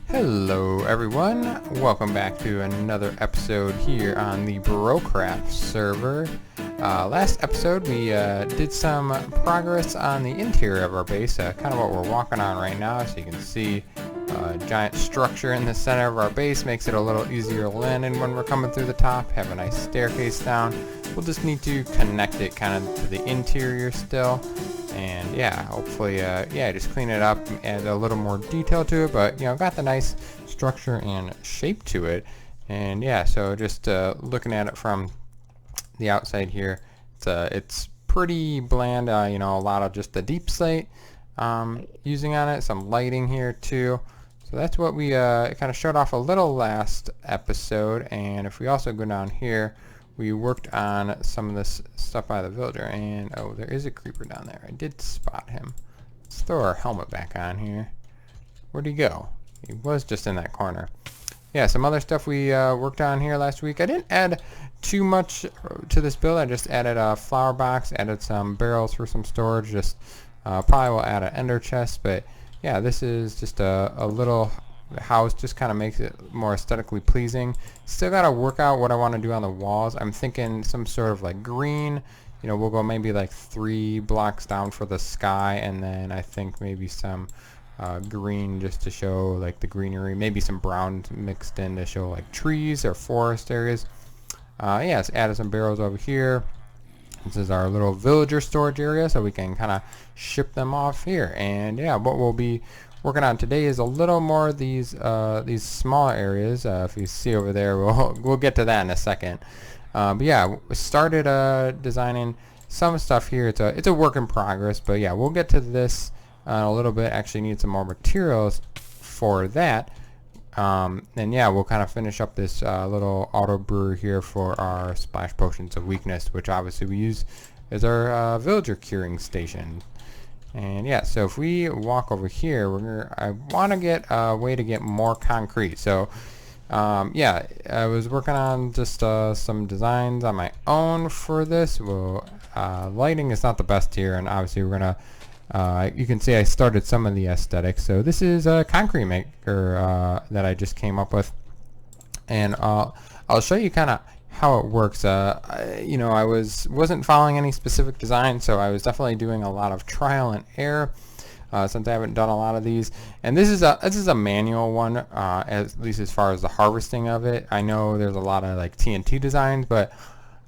Hello everyone, welcome back to another episode here on the Brocraft server. Last episode we did some progress on the interior of our base, kind of what we're walking on right now. So you can see a giant structure in the center of our base makes it a little easier to land in when we're coming through the top. Have a nice staircase down. We'll just need to connect it kind of to the interior still. And yeah, hopefully, just clean it up, add a little more detail to it, but got the nice structure and shape to it. And yeah, so just looking at it from the outside here, it's pretty bland. A lot of just the deep slate using on it, some lighting here too. So that's what we kind of showed off a little last episode. And if we also go down here, we worked on some of this stuff by the villager, and oh, there is a creeper down there. I did spot him. Let's throw our helmet back on here. Where'd he go? He was just in that corner. Yeah, some other stuff we worked on here last week. I didn't add too much to this build. I just added a flower box, added some barrels for some storage. Just probably will add an ender chest, but yeah, this is just a little house, just kind of makes it more aesthetically pleasing. Still got to work out what I want to do on the walls. I'm thinking some sort of like green, we'll go maybe like 3 blocks down for the sky, and then I think maybe some green just to show like the greenery, maybe some brown mixed in to show like trees or forest areas. Let's add some barrels over here. This is our little villager storage area, so we can kind of ship them off here. And yeah, what we'll be working on today is a little more of these smaller areas. If you see over there, we'll get to that in a second. But yeah, we started designing some stuff here. It's a work in progress, but yeah, we'll get to this in a little bit. Actually need some more materials for that. And yeah, we'll kind of finish up this little auto brewer here for our splash potions of weakness, which obviously we use as our villager curing station. And yeah, so if we walk over here, I want to get a way to get more concrete. So yeah, I was working on just some designs on my own for this. Well, lighting is not the best here, and obviously we're gonna you can see I started some of the aesthetics. So this is a concrete maker that I just came up with, and I'll show you kind of how it works. I wasn't following any specific design, so I was definitely doing a lot of trial and error since I haven't done a lot of these. And this is a manual one, at least as far as the harvesting of it. I know there's a lot of like TNT designs, but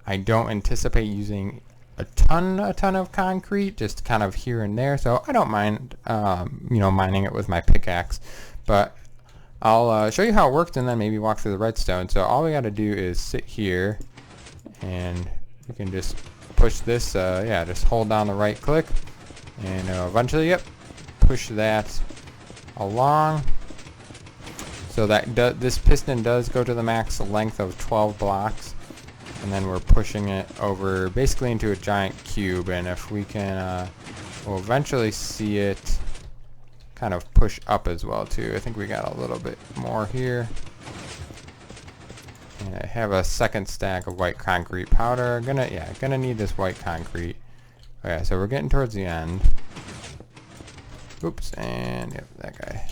I don't anticipate using a ton of concrete, just kind of here and there. So I don't mind mining it with my pickaxe, but I'll show you how it works and then maybe walk through the redstone. So all we got to do is sit here, and we can just push this. Just hold down the right click, and eventually, push that along. So that this piston does go to the max length of 12 blocks, and then we're pushing it over basically into a giant cube. And if we can, we'll eventually see it kind of push up as well too. I think we got a little bit more here. And I have a second stack of white concrete powder. Gonna need this white concrete. Okay, so we're getting towards the end. Oops, and yep, that guy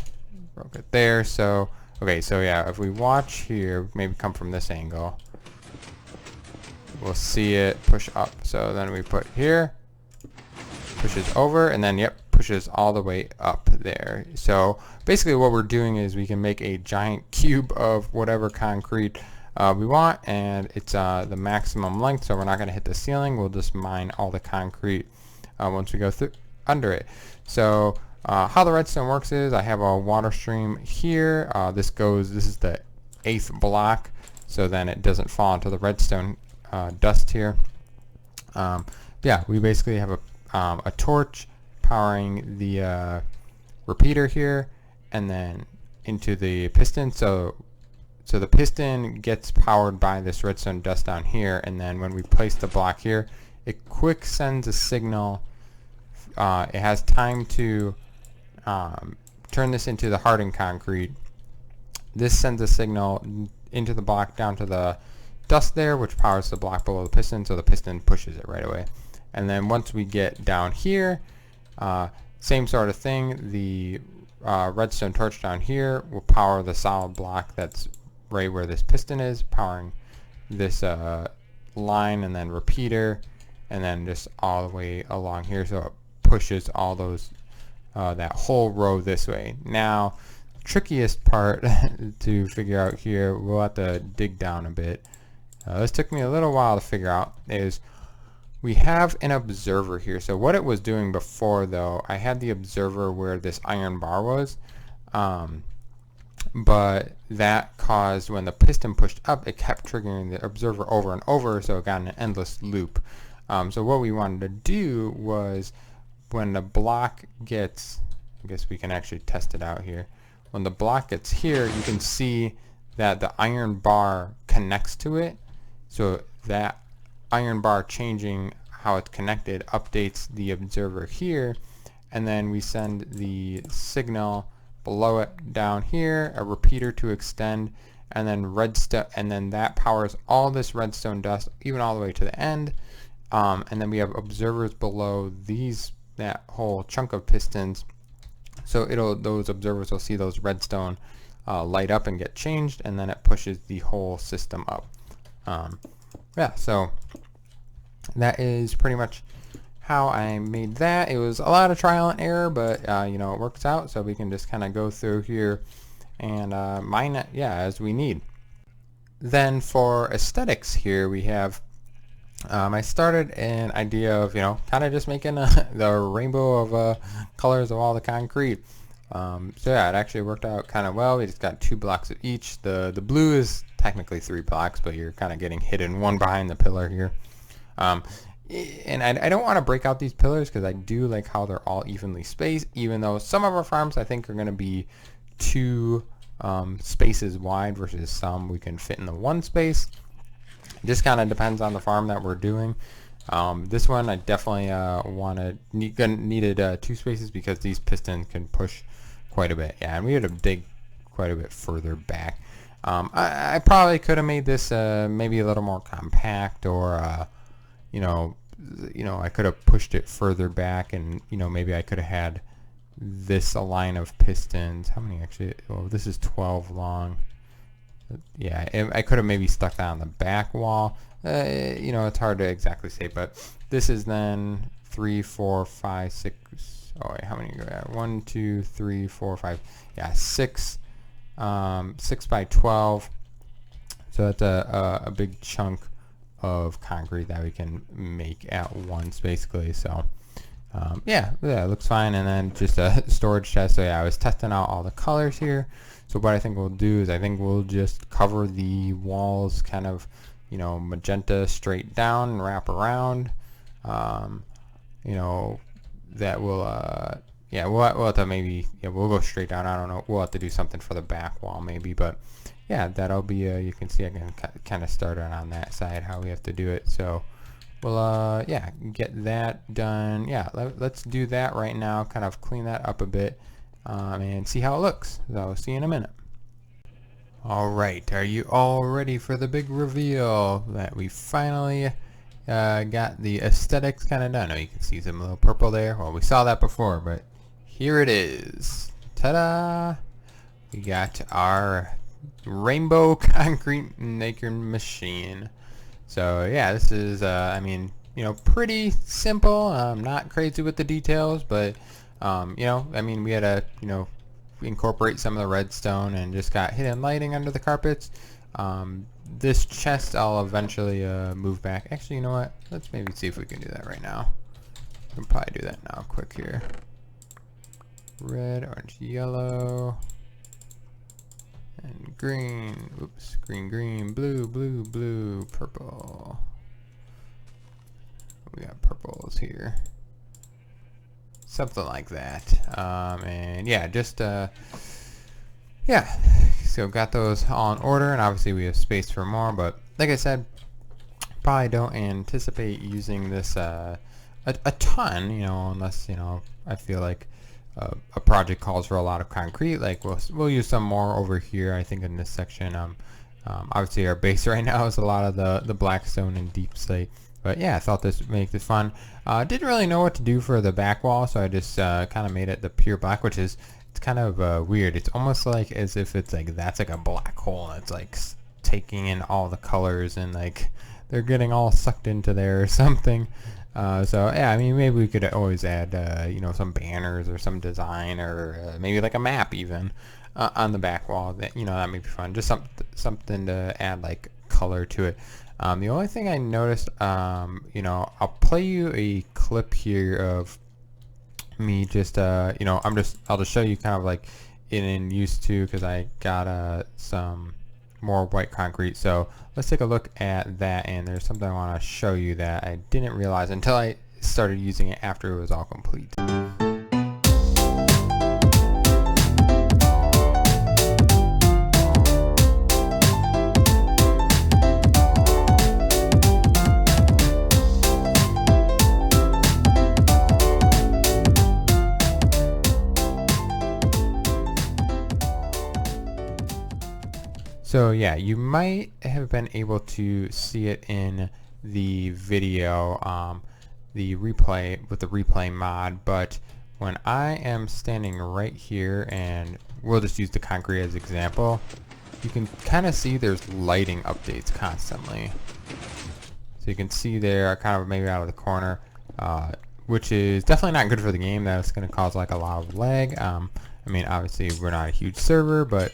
broke it there. So okay, so yeah, if we watch here, maybe come from this angle, we'll see it push up. So then we put here, pushes over, and then pushes all the way up there. So basically what we're doing is we can make a giant cube of whatever concrete we want, and it's the maximum length, so we're not going to hit the ceiling. We'll just mine all the concrete once we go through under it. So how the redstone works is I have a water stream here. This is the 8th block, so then it doesn't fall into the redstone dust here. We basically have a torch powering the repeater here, and then into the piston. So the piston gets powered by this redstone dust down here, and then when we place the block here, it quick sends a signal. It has time to turn this into the hardened concrete. This sends a signal into the block down to the dust there, which powers the block below the piston, so the piston pushes it right away. And then once we get down here, same sort of thing. The redstone torch down here will power the solid block that's right where this piston is, powering this line, and then repeater, and then just all the way along here, so it pushes all those that whole row this way. Now, the trickiest part to figure out here, we'll have to dig down a bit. This took me a little while to figure out, is we have an observer here. So what it was doing before, though, I had the observer where this iron bar was, but that caused, when the piston pushed up, it kept triggering the observer over and over, so it got in an endless loop. So what we wanted to do was, when the block gets, I guess we can actually test it out here. When the block gets here, you can see that the iron bar connects to it. So that iron bar changing how it's connected updates the observer here, and then we send the signal below it down here, a repeater to extend, and then redstone, and then that powers all this redstone dust even all the way to the end. And then we have observers below these, that whole chunk of pistons, so those observers will see those redstone light up and get changed, and then it pushes the whole system up. Yeah, so that is pretty much how I made that. It was a lot of trial and error, but you know, it works out, so we can just kind of go through here and mine it, yeah, as we need. Then for aesthetics here, we have I started an idea of, you know, kind of just making the rainbow of colors of all the concrete. So yeah, it actually worked out kind of well. We just got 2 blocks of each. The blue is technically 3 blocks, but you're kind of getting hidden one behind the pillar here. And I don't want to break out these pillars because I do like how they're all evenly spaced, even though some of our farms I think are going to be 2 spaces wide versus some we can fit in the 1 space. It just kind of depends on the farm that we're doing. This one I definitely needed 2 spaces because these pistons can push quite a bit. Yeah, and we had to dig quite a bit further back. I probably could have made this maybe a little more compact, or you know, I could have pushed it further back, and you know, maybe I could have had this a line of pistons. How many actually? Well, this is 12 long. Yeah, I could have maybe stuck that on the back wall. You know, it's hard to exactly say, but this is then 3, 4, 5, 6. Oh wait, how many go at? 1, 2, 3, 4, 5. Yeah, 6. 6 by 12. So that's a big chunk of concrete that we can make at once, basically. So yeah, it looks fine. And then just a storage chest. So yeah, I was testing out all the colors here. So what I think we'll do is I think we'll just cover the walls kind of, you know, magenta straight down and wrap around. You know, that will yeah, we'll have to maybe, yeah, we'll go straight down. I don't know, we'll have to do something for the back wall maybe, but yeah, that'll be you can see I can kind of start on that side how we have to do it. So we'll yeah, get that done. Yeah, let's do that right now, kind of clean that up a bit, and see how it looks. So I'll see you in a minute. Alright, are you all ready for the big reveal that we finally got the aesthetics kind of done? Oh, you can see some little purple there. Well, we saw that before, but here it is. Ta-da! We got our rainbow concrete maker machine. So yeah, this is I mean, you know, pretty simple. Not crazy with the details, but you know, I mean, we had to, you know, incorporate some of the redstone and just got hidden lighting under the carpets. This chest I'll eventually move back. Actually, you know what? Let's maybe see if we can do that right now. We can probably do that now quick here. Red, orange, yellow, and green. Oops, green, green, blue, blue, blue, purple. We got purples here. Something like that. And yeah, just yeah, so got those all in order, and obviously we have space for more, but like I said, probably don't anticipate using this a ton, you know, unless, you know, I feel like a project calls for a lot of concrete. Like we'll use some more over here, I think, in this section. Obviously our base right now is a lot of the blackstone and deep slate. But yeah, I thought this would make this fun. Didn't really know what to do for the back wall, so I just kind of made it the pure black, which is, it's kind of weird. It's almost like as if it's like that's like a black hole and it's like taking in all the colors and like they're getting all sucked into there or something. So yeah, I mean, maybe we could always add you know, some banners or some design, or maybe like a map even on the back wall. That, you know, that may be fun. Just something to add like color to it. The only thing I noticed, you know, I'll play you a clip here of me just you know, I'll just show you kind of like in use too, because I got some more white concrete. So let's take a look at that, and there's something I want to show you that I didn't realize until I started using it after it was all complete. So yeah, you might have been able to see it in the video, the replay with the replay mod, but when I am standing right here, and we'll just use the concrete as example, you can kind of see there's lighting updates constantly. So you can see there, kind of maybe out of the corner, which is definitely not good for the game. That's going to cause like a lot of lag. I mean, obviously we're not a huge server, but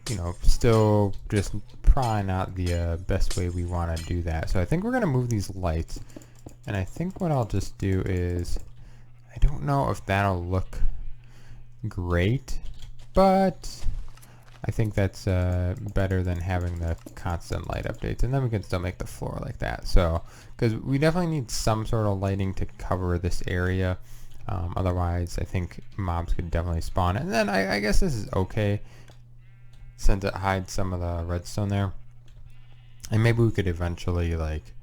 you know, still just probably not the best way we want to do that. So I think we're going to move these lights, and I think what I'll just do is, I don't know if that'll look great, but I think that's better than having the constant light updates, and then we can still make the floor like that. So, because we definitely need some sort of lighting to cover this area. Otherwise, I think mobs could definitely spawn. And then I guess this is okay, since it hides some of the redstone there. And maybe we could eventually, like,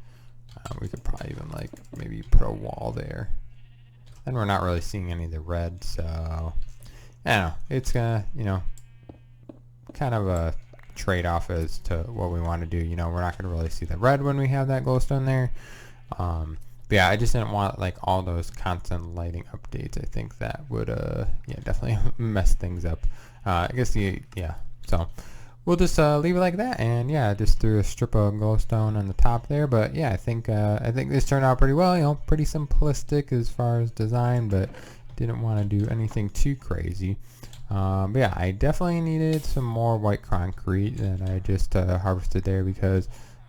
we could probably even, like, maybe put a wall there. And we're not really seeing any of the red, so I don't know. It's gonna, you know, kind of a trade-off as to what we want to do. You know, we're not gonna really see the red when we have that glowstone there. But yeah, I just didn't want like all those constant lighting updates. I think that would yeah, definitely mess things up. I guess yeah. So we'll just leave it like that, and yeah, just threw a strip of glowstone on the top there. But yeah, I think this turned out pretty well. You know, pretty simplistic as far as design, but didn't want to do anything too crazy. But yeah, I definitely needed some more white concrete than I just harvested there, because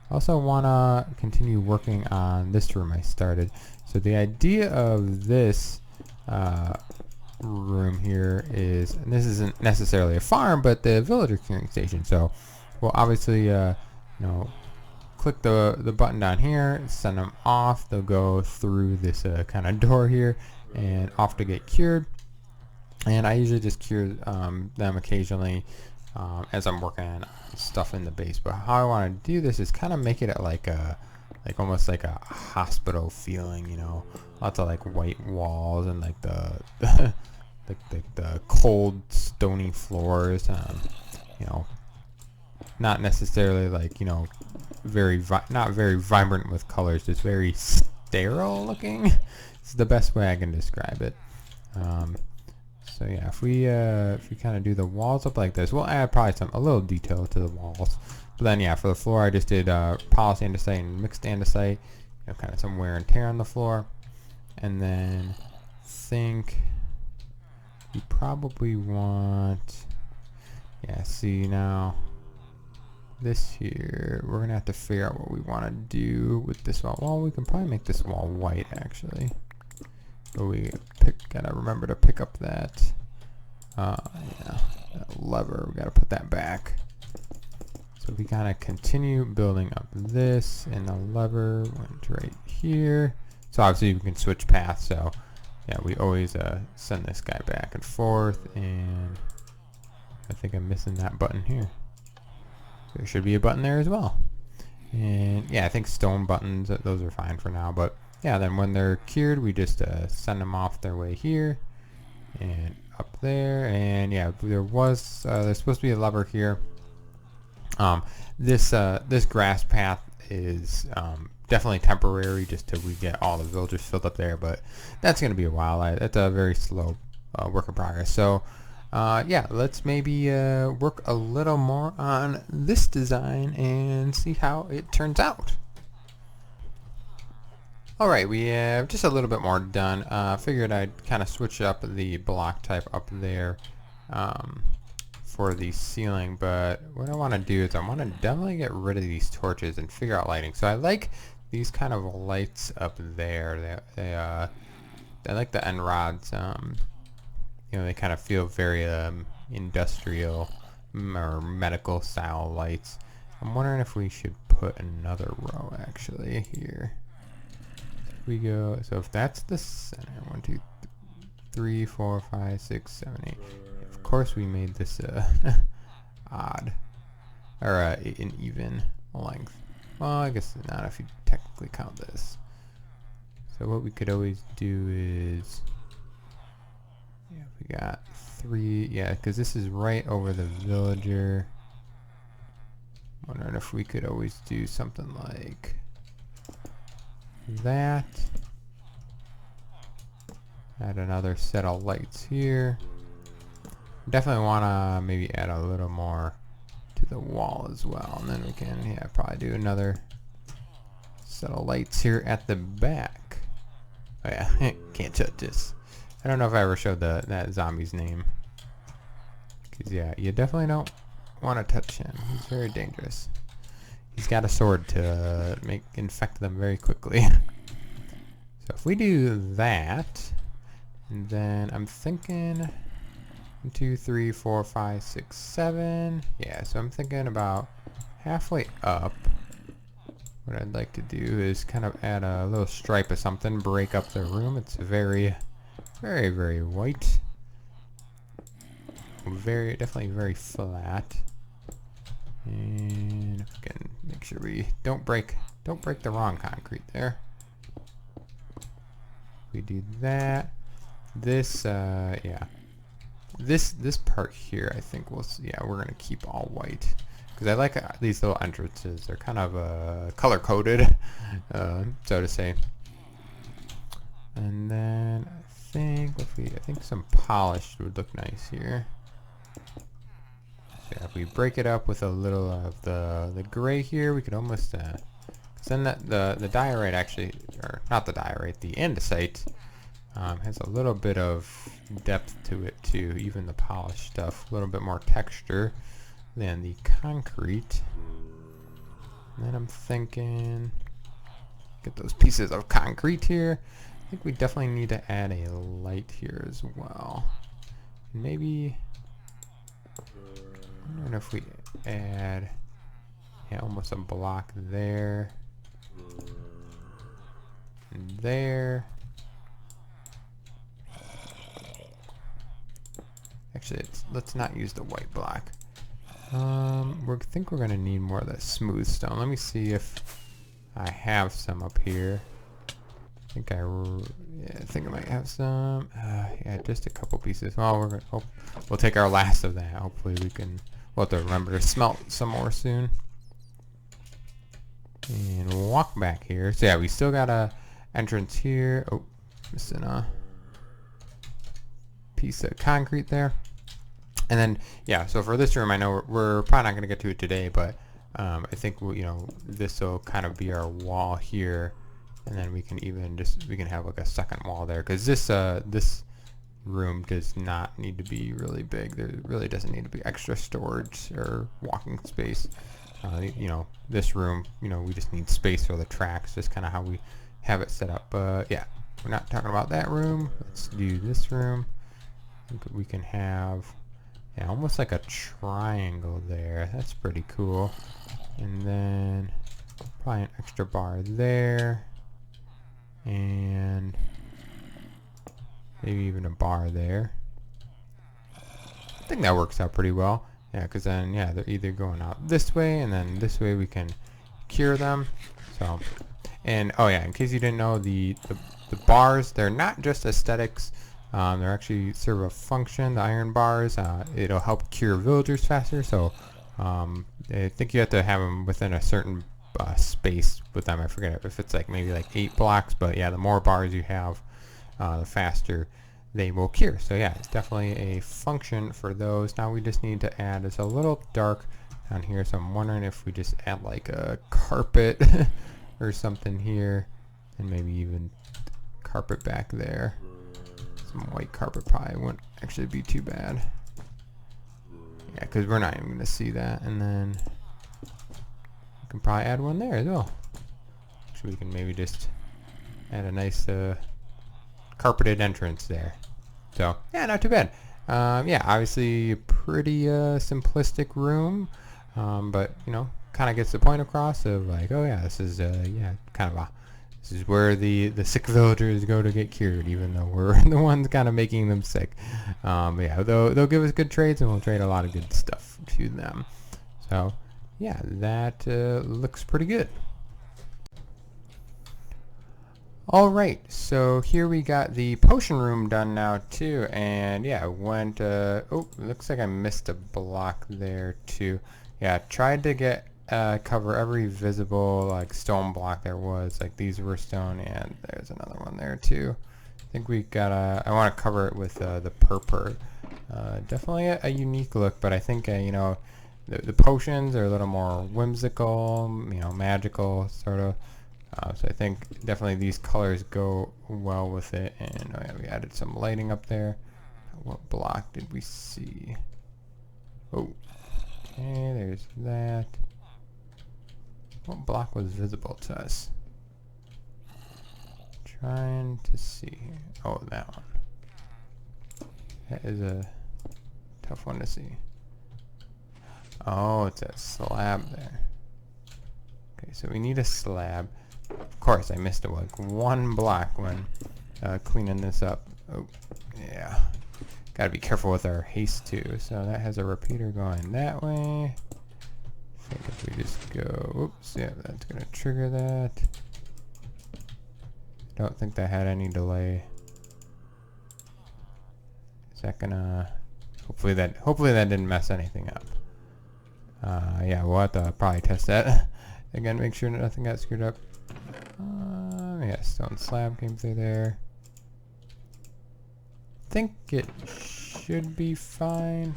I also want to continue working on this room I started. So the idea of this room here is, and this isn't necessarily a farm, but the villager curing station. So we'll obviously you know, click the button down here, send them off. They'll go through this kind of door here and off to get cured. And I usually just cure them occasionally as I'm working on stuff in the base. But how I want to do this is kind of make it like a, like almost like a hospital feeling, you know, lots of like white walls and like the the cold stony floors. You know, not necessarily like, you know, not very vibrant with colors, just very sterile looking. It's the best way I can describe it. So yeah, if we kind of do the walls up like this, we'll add probably a little detail to the walls. But then yeah, for the floor, I just did polished andesite and mixed andesite. You know, kind of some wear and tear on the floor. And then think we probably want, yeah, see now this here, we're gonna have to figure out what we want to do with this wall. Well, we can probably make this wall white actually. But we gotta remember to pick up that, yeah, that lever. We gotta put that back. So we kind of continue building up this, and the lever went right here. So obviously we can switch paths. So yeah, we always send this guy back and forth. And I think I'm missing that button here. There should be a button there as well. And yeah, I think stone buttons, those are fine for now. But yeah, then when they're cured, we just send them off their way here and up there. And yeah, there's supposed to be a lever here. This grass path is definitely temporary, just till we get all the villagers filled up there. But that's gonna be a while. It's a very slow work in progress. So yeah, let's maybe work a little more on this design and see how it turns out. Alright, we have just a little bit more done. Figured I'd kind of switch up the block type up there for the ceiling, but what I want to do is I want to definitely get rid of these torches and figure out lighting. So I like these kind of lights up there. I like the end rods. You know, they kind of feel very industrial or medical style lights. I'm wondering if we should put another row actually here. We go, so if that's the center, 1 2 3 4 5 6 7 8, of course we made this odd or an even length. Well, I guess not if you technically count this. So what we could always do is, yeah, we got 3, yeah, because this is right over the villager. Wondering if we could always do something like that. Add another set of lights here. Definitely want to maybe add a little more to the wall as well, and then we can, yeah, probably do another set of lights here at the back. Oh yeah, can't touch this. I don't know if I ever showed that zombie's name. Cause yeah, you definitely don't want to touch him. He's very dangerous. He's got a sword to infect them very quickly. So if we do that, and then I'm thinking 1 2 3 4 5 6 7. Yeah, so I'm thinking about halfway up. What I'd like to do is kind of add a little stripe of something, break up the room. It's very, very, very white. Definitely very flat. And if we can make sure we don't break the wrong concrete there. We do that. This yeah. This part here, I think we're gonna keep all white because I like these little entrances. They're kind of color coded, so to say. And then I think some polished would look nice here. So if we break it up with a little of the gray here, we could almost cause then the diorite actually, or not the diorite, the andesite has a little bit of depth to it too, even the polished stuff, a little bit more texture than the concrete. And then I'm thinking, get those pieces of concrete here. I think we definitely need to add a light here as well. Maybe, I don't know if we add, yeah, almost a block there, and there. Actually, let's not use the white block. I think we're gonna need more of that smooth stone. Let me see if I have some up here. I think I might have some. Yeah, just a couple pieces. Well, we'll take our last of that. Hopefully we'll have to remember to smelt some more soon. And walk back here. So yeah, we still got a entrance here. Oh, missing a piece of concrete there. And then, yeah, so for this room, I know we're probably not going to get to it today, but I think this will kind of be our wall here, and then we can have like a second wall there, because this room does not need to be really big. There really doesn't need to be extra storage or walking space. This room, we just need space for the tracks, just kind of how we have it set up. But yeah, we're not talking about that room. Let's do this room. I think we can have, yeah, almost like a triangle there. That's pretty cool. And then probably an extra bar there, and maybe even a bar there. I think that works out pretty well. Yeah, because then, yeah, they're either going out this way, and then this way we can cure them. So, and oh yeah, in case you didn't know, the bars, they're not just aesthetics. They actually serve a function. The iron bars, it'll help cure villagers faster. So I think you have to have them within a certain space with them. I forget if it's maybe 8 blocks, but yeah, the more bars you have, the faster they will cure. So yeah, it's definitely a function for those. Now we just need to add, it's a little dark down here, so I'm wondering if we just add like a carpet or something here, and maybe even carpet back there. Some white carpet probably wouldn't actually be too bad. Yeah, because we're not even going to see that. And then we can probably add one there as well. So we can maybe just add a nice carpeted entrance there. So yeah, not too bad. Yeah, obviously a pretty simplistic room, but you know, kind of gets the point across of like, oh yeah, this is this is where the sick villagers go to get cured, even though we're the ones kind of making them sick. But yeah, they'll give us good trades, and we'll trade a lot of good stuff to them. So yeah, that looks pretty good. Alright, so here we got the potion room done now too, and yeah, I went, oh, looks like I missed a block there too. Yeah, tried to get, cover every visible, like, stone block there was, like these were stone, and there's another one there too. I think we gotta, I want to cover it with, the purple. Definitely a unique look, but I think, you know, the potions are a little more whimsical, you know, magical, sort of. So I think definitely these colors go well with it, and oh yeah, we added some lighting up there. What block did we see? Oh, okay, there's that. What block was visible to us? Trying to see. Oh, that one. That is a tough one to see. Oh, it's a slab there. Okay, so we need a slab. Of course, I missed it like one block when cleaning this up. Oh, yeah. Gotta be careful with our haste too. So that has a repeater going that way. I think if we just go, oops, yeah, that's gonna trigger that. Don't think that had any delay. Is that gonna? Hopefully that didn't mess anything up. Yeah, we'll have to probably test that again. Make sure nothing got screwed up. Yeah, stone slab came through there. Think it should be fine.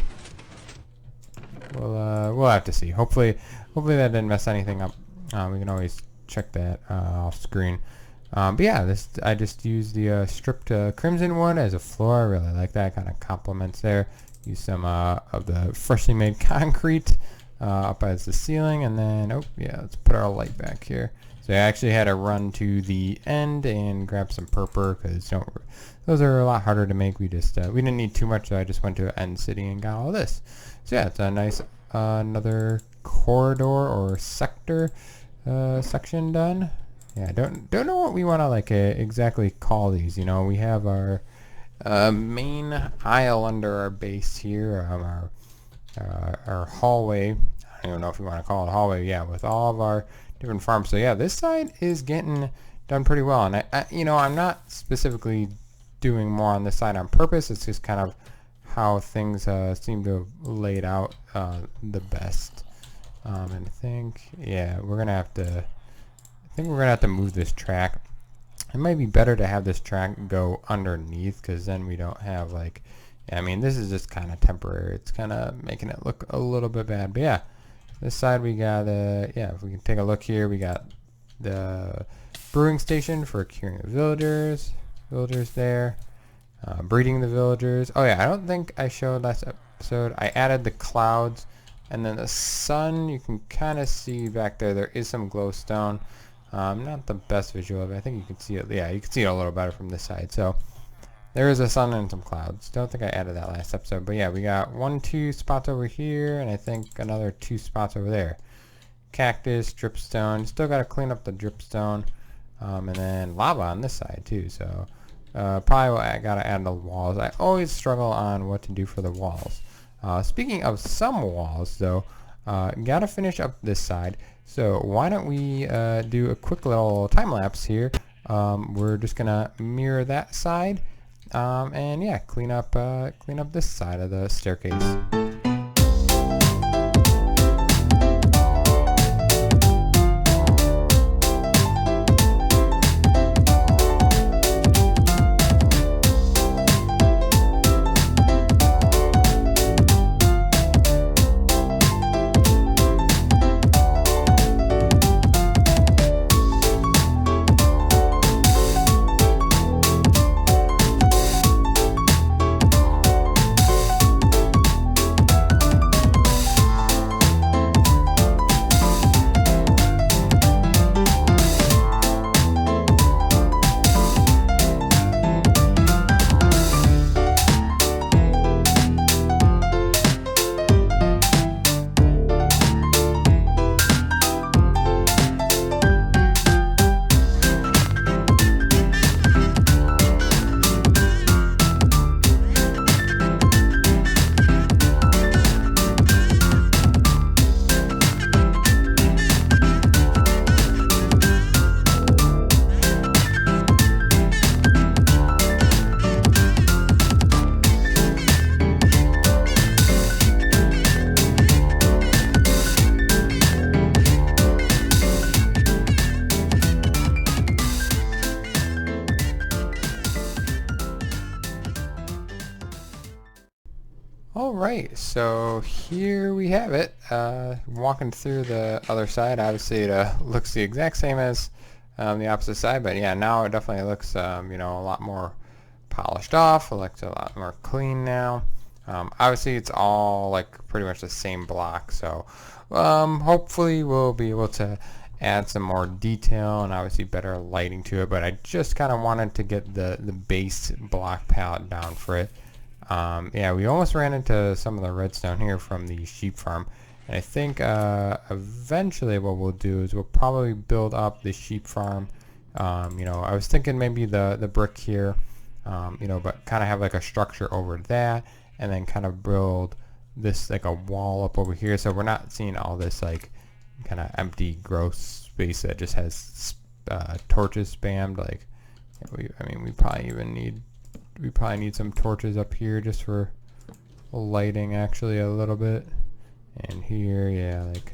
We'll have to see. Hopefully that didn't mess anything up. We can always check that off screen. But yeah, I just used the stripped crimson one as a floor. I really like that. Kind of complements there. Use some of the freshly made concrete up as the ceiling, and then oh yeah, let's put our light back here. So I actually had to run to the end and grab some purple because those are a lot harder to make. We just we didn't need too much, so I just went to End City and got all this. So yeah, it's a nice another corridor or sector section done. Yeah, don't know what we want to like exactly call these. You know, we have our main aisle under our base here, our hallway. I don't even know if you want to call it a hallway. Yeah, with all of our different farms. So yeah, this side is getting done pretty well, and I you know, I'm not specifically doing more on this side on purpose. It's just kind of how things seem to have laid out the best. And I think yeah, we're gonna have to move this track. It might be better to have this track go underneath, because then we don't have like, I mean, this is just kind of temporary. It's kind of making it look a little bit bad. But yeah, this side we got yeah, if we can take a look here, we got the brewing station for curing the villagers there, breeding the villagers. Oh yeah, I don't think I showed last episode. I added the clouds, and then the sun. You can kind of see back there is some glowstone. Not the best visual of it. I think you can see it. Yeah, you can see it a little better from this side. So there is a sun and some clouds. Don't think I added that last episode, but yeah, we got 2 spots over here, and I think another 2 spots over there. Cactus, dripstone. Still got to clean up the dripstone, and then lava on this side too. So probably I gotta add the walls. I always struggle on what to do for the walls. Speaking of some walls, though, gotta finish up this side. So why don't we do a quick little time lapse here? We're just gonna mirror that side. And yeah, clean up this side of the staircase. Alright, so here we have it. Walking through the other side, obviously it looks the exact same as the opposite side, but yeah, now it definitely looks a lot more polished off. It looks a lot more clean now. Obviously it's all like pretty much the same block, so hopefully we'll be able to add some more detail and obviously better lighting to it, but I just kind of wanted to get the base block palette down for it. Yeah, we almost ran into some of the redstone here from the sheep farm, and I think eventually what we'll do is we'll probably build up the sheep farm. I was thinking maybe the brick here, but kind of have like a structure over that, and then kind of build this like a wall up over here, so we're not seeing all this like kind of empty gross space that just has torches spammed. Like we probably need some torches up here just for lighting actually a little bit. And here, yeah, like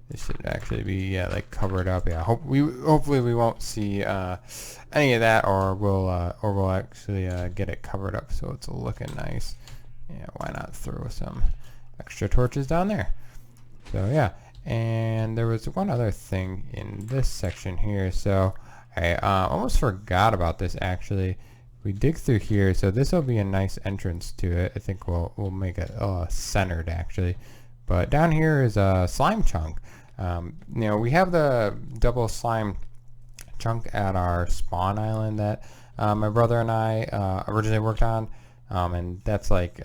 this should actually be like covered up. Yeah, hopefully we won't see any of that, or we'll actually get it covered up so it's looking nice. Yeah, why not throw some extra torches down there? So yeah, and there was one other thing in this section here. So I almost forgot about this actually. We dig through here, so this will be a nice entrance to it. I think we'll make it centered actually. But down here is a slime chunk. We have the double slime chunk at our spawn island that my brother and I originally worked on, and that's like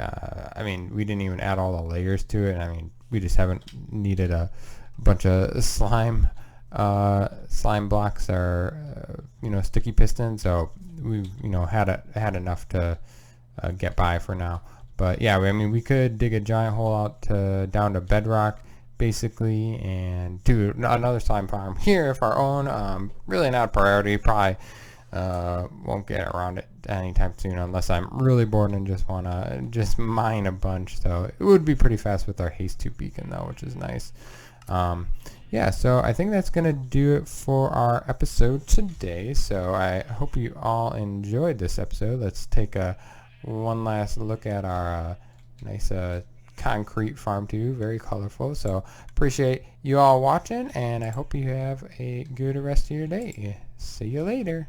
we didn't even add all the layers to it. We just haven't needed a bunch of slime blocks or sticky pistons, so we had enough to get by for now. But yeah, we could dig a giant hole out down to bedrock basically and do another slime farm here of our own. Really not a priority. Probably won't get around it anytime soon unless I'm really bored and just wanna mine a bunch. So it would be pretty fast with our haste 2 beacon though, which is nice. Yeah, so I think that's gonna do it for our episode today. So I hope you all enjoyed this episode. Let's take one last look at our nice concrete farm too, very colorful. So appreciate you all watching, and I hope you have a good rest of your day. See you later.